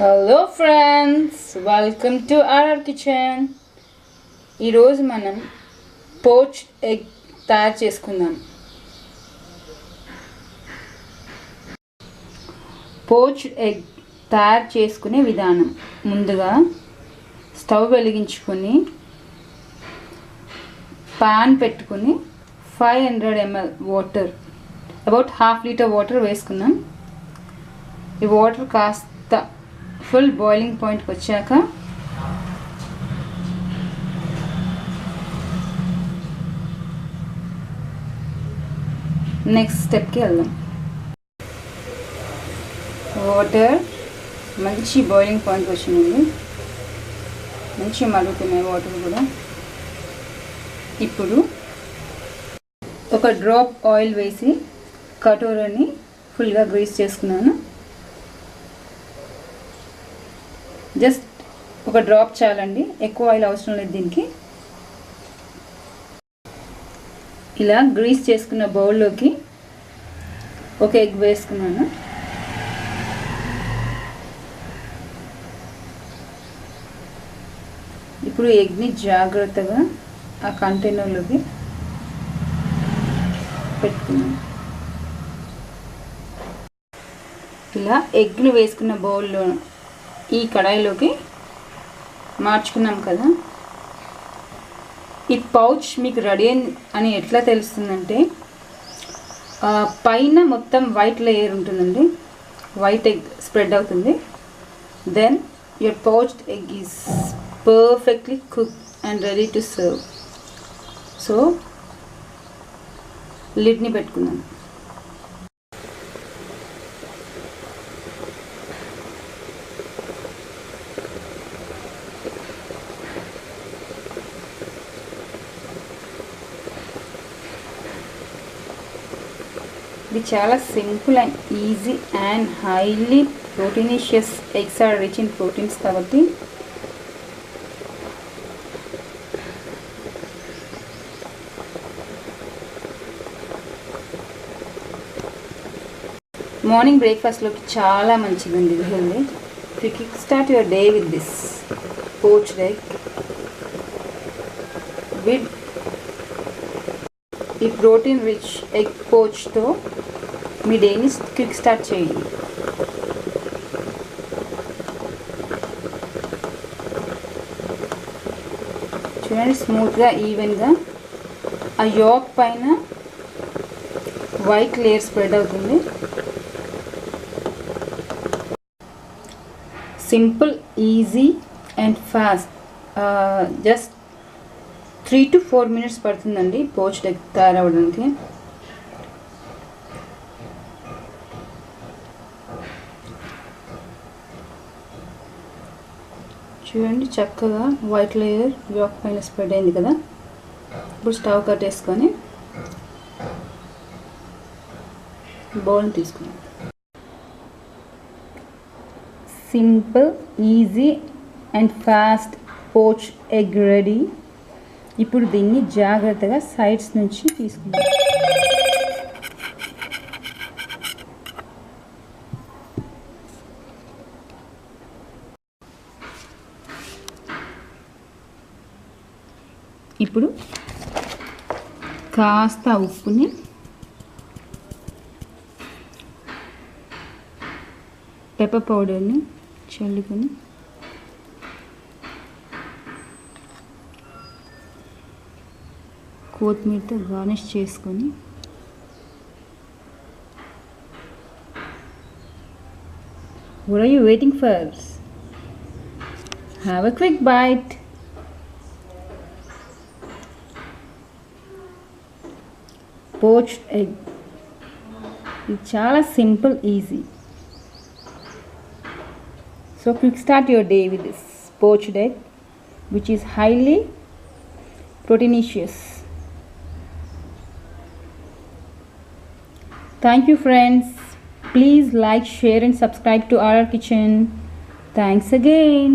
Hello friends, welcome to RR kitchen. ఈరోజు మనం pouch egg తయారు చేసుకుందాం. పోచ్ ఎగ్ తయారు చేసుకునే విధానం: ముందుగా స్టవ్ వెలిగించుకొని పాన్ పెట్టుకొని 500 ml water, about half litre water వేసుకున్నాం. ఈ వాటర్ కాస్త ఫుల్ బాయిలింగ్ పాయింట్కి వచ్చాక నెక్స్ట్ స్టెప్కి వెళ్దాం. వాటర్ మంచి బాయిలింగ్ పాయింట్కి వచ్చింది, మంచి మరుగుతున్నాయి వాటర్ కూడా. ఇప్పుడు ఒక డ్రాప్ ఆయిల్ వేసి కటోరాని ఫుల్గా గ్రీస్ చేసుకున్నాను. జస్ట్ ఒక డ్రాప్ చాలండి, ఎక్కువ ఆయిల్ అవసరం లేదు దీనికి. ఇలా గ్రీస్ చేసుకున్న బౌల్లోకి ఒక ఎగ్ వేసుకున్నాను. ఇప్పుడు ఎగ్ని జాగ్రత్తగా ఆ కంటైనర్లోకి పెట్టుకున్నాను. ఇలా ఎగ్ని వేసుకున్న బౌల్లో ఈ కడాయిలోకి మార్చుకున్నాం కదా. ఈ పౌచ్ మీకు రెడీ అని ఎట్లా తెలుస్తుందంటే, పైన మొత్తం వైట్ లేయర్ ఉంటుందండి, వైట్ ఎగ్ స్ప్రెడ్ అవుతుంది. Then your poached egg is perfectly cook and ready to serve. So లిడ్ని పెట్టుకుందాం. ఇది చాలా simple and easy and highly proteinicious. Eggs are rich in proteins కాబట్టి మార్నింగ్ బ్రేక్ఫాస్ట్లోకి చాలా మంచిదండి ఇది. Healthy. You kick start your day with this poached egg. With ఈ ప్రోటీన్ రిచ్ ఎగ్ పోచ్తో మీ డేని క్విక్ స్టార్ట్ చేయండి. చూడండి, స్మూత్గా ఈవెన్గా ఆ యోక్ పైన వైట్ లేయర్ స్ప్రెడ్ అవుతుంది. Simple, easy and fast. Just 3 to 4 minutes పడుతుందండి పోచ్డ్ ఎగ్ తయారవడానికి. చూడండి, చక్కగా వైట్ లేయర్ యోక్ పైన స్ప్రెడ్ అయింది కదా. ఇప్పుడు స్టవ్ కట్టేసుకొని బౌల్ని తీసుకున్నాం. Simple, easy and fast pouch egg ready. ఇప్పుడు దీన్ని జాగ్రత్తగా సైడ్స్ నుంచి తీసుకుందాం. ఇప్పుడు కాస్త ఉప్పుని పెప్పర్ పౌడర్ని చల్లుకొని కొత్తిమీరతో గార్నిష్ చేసుకొని what are you waiting for? Have a quick bite. Poached egg. ఇది చాలా simple, easy. So quick start your day with this poached egg, which is highly proteinaceous. Thank you friends. Please like, share and subscribe to our kitchen. Thanks again.